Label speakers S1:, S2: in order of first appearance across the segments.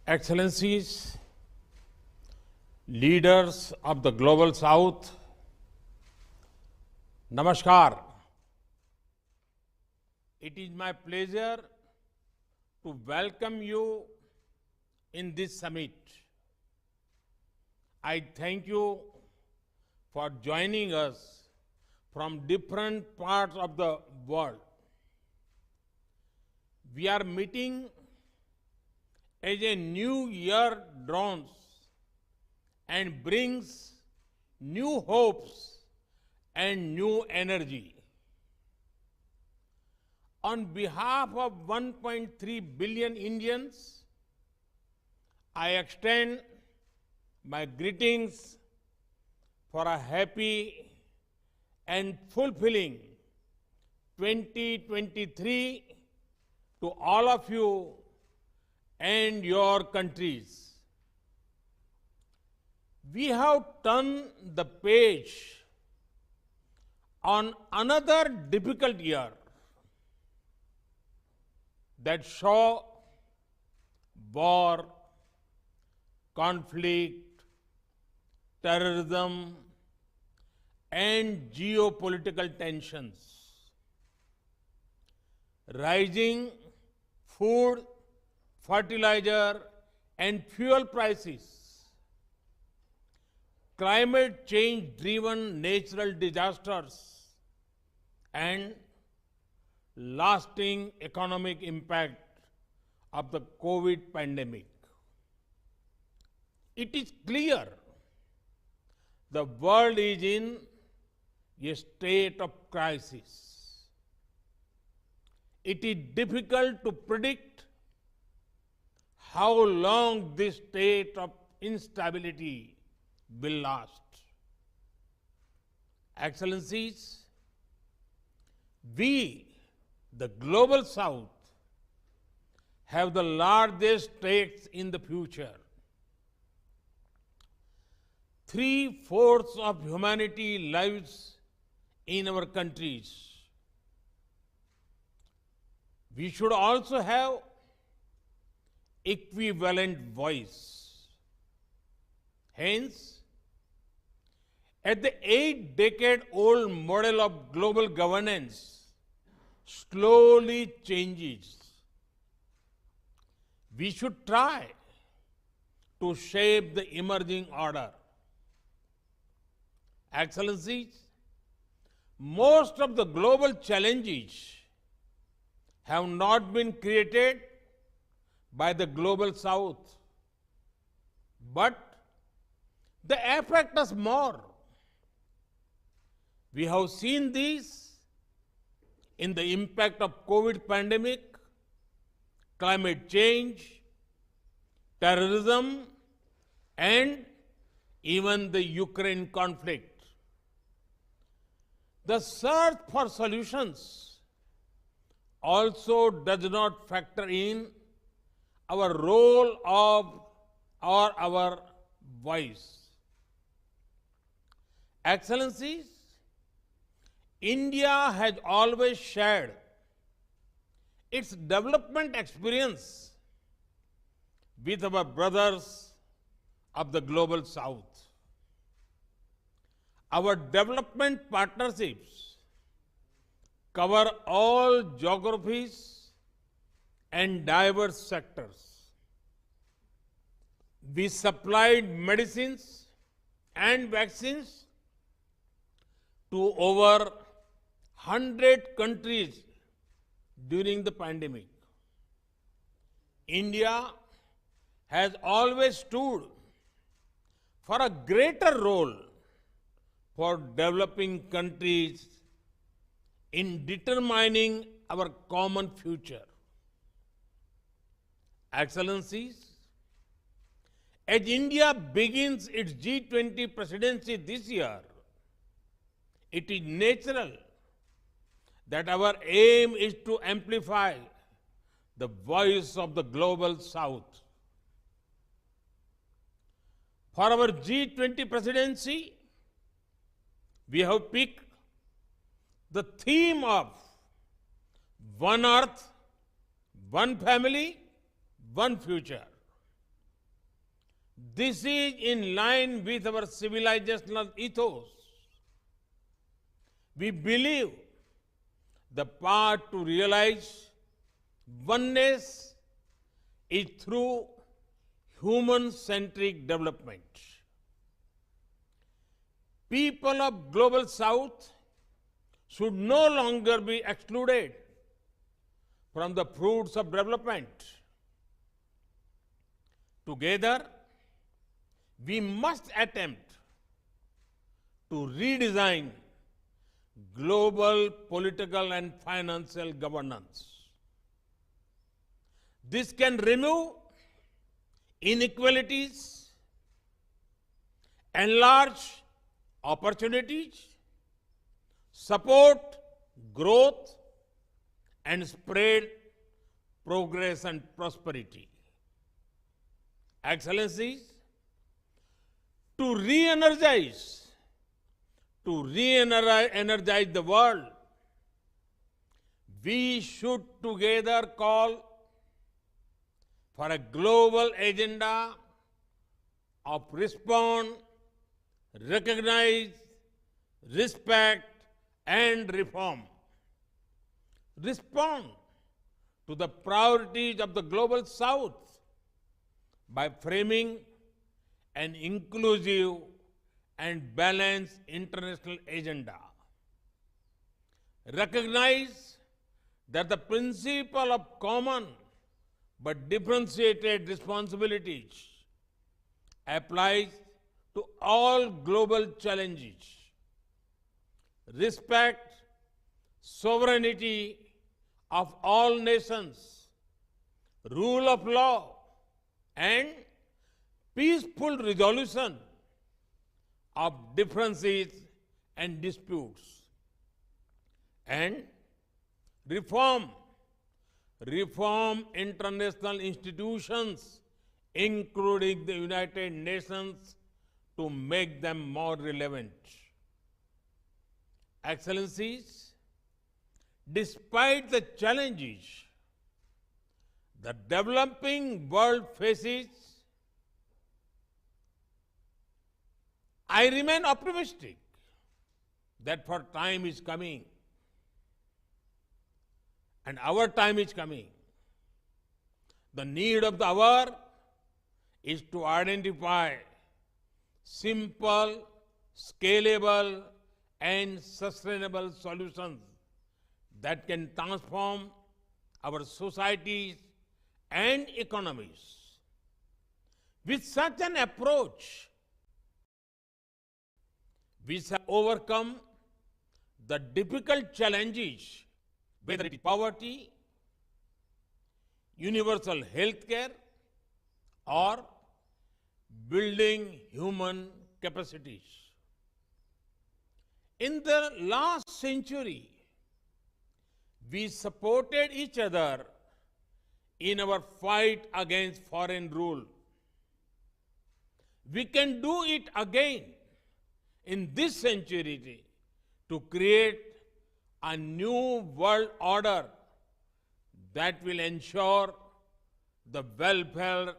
S1: Excellencies, leaders of the Global South, Namaskar. It is my pleasure to welcome you in this summit. I thank you for joining us from different parts of the world. We are meeting as a new year dawns and brings new hopes and new energy. On behalf of 1.3 billion Indians, I extend my greetings for a happy and fulfilling 2023 to all of you and your countries. We have turned the page on another difficult year that saw war, conflict, terrorism, and geopolitical tensions. Rising food, fertilizer, and fuel prices, climate change-driven natural disasters, and lasting economic impact of the COVID pandemic. It is clear the world is in a state of crisis. It is difficult to predict how long this state of instability will last. Excellencies, we, the Global South, have the largest stakes in the future. 3/4 of humanity lives in our countries. We should also have equivalent voice. Hence, as the 8-decade-old model of global governance slowly changes, we should try to shape the emerging order. Excellencies, most of the global challenges have not been created by the Global South, but they affect us more. We have seen this in the impact of COVID pandemic, climate change, terrorism, and even the Ukraine conflict. The search for solutions also does not factor in our role or our voice. Excellencies, India has always shared its development experience with our brothers of the Global South. Our development partnerships cover all geographies and diverse sectors. We supplied medicines and vaccines to over 100 countries during the pandemic. India has always stood for a greater role for developing countries in determining our common future. Excellencies, as India begins its G20 presidency this year, it is natural that our aim is to amplify the voice of the Global South. For our G20 presidency, we have picked the theme of One Earth, One Family, One Future. This is in line with our civilizational ethos. We believe the path to realize oneness is through human-centric development. People of Global South should no longer be excluded from the fruits of development. Together, we must attempt to redesign global political and financial governance. This can remove inequalities, enlarge opportunities, support growth, and spread progress and prosperity. Excellencies, to re-energize the world, we should together call for a global agenda of respond, recognize, respect, and reform. Respond to the priorities of the Global South by framing an inclusive and balanced international agenda. Recognize that the principle of common but differentiated responsibilities applies to all global challenges. Respect sovereignty of all nations, rule of law, and peaceful resolution of differences and disputes. And reform international institutions, including the United Nations, to make them more relevant. Excellencies, despite the challenges the developing world faces, I remain optimistic that for time is coming, and our time is coming. The need of the hour is to identify simple, scalable, and sustainable solutions that can transform our societies and economies. With such an approach, we shall overcome the difficult challenges, whether it is poverty, universal health care, or building human capacities. In the last century, we supported each other in our fight against foreign rule. We can do it again in this century to create a new world order that will ensure the welfare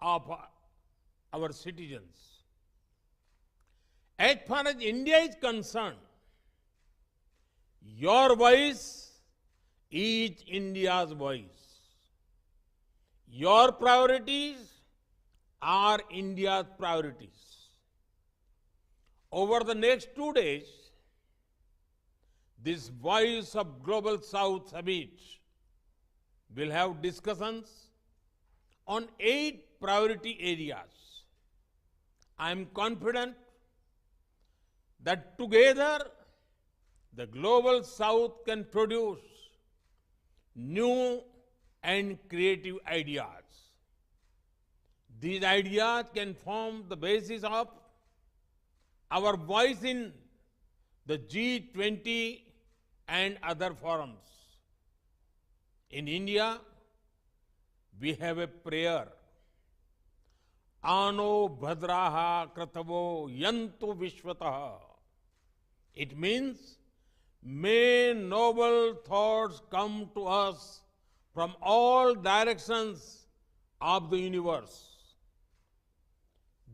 S1: of our citizens. As far as India is concerned, your voice is India's voice. Your priorities are India's priorities. Over the next 2 days, this Voice of Global South Summit will have discussions on 8 priority areas. I am confident that together the Global South can produce new and creative ideas. These ideas can form the basis of our voice in the G20 and other forums. In India, we have a prayer. Ano bhadraha kratavo yantu vishwataha. It means, may noble thoughts come to us from all directions of the universe.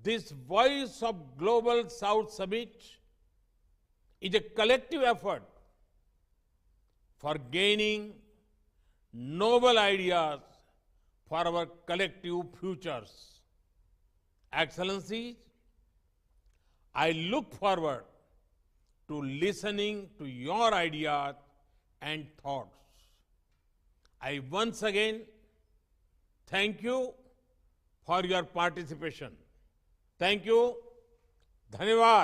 S1: This Voice of Global South Summit is a collective effort for gaining noble ideas for our collective futures. Excellencies, I look forward to listening to your ideas and thoughts. I once again thank you for your participation. Thank you. धन्यवाद.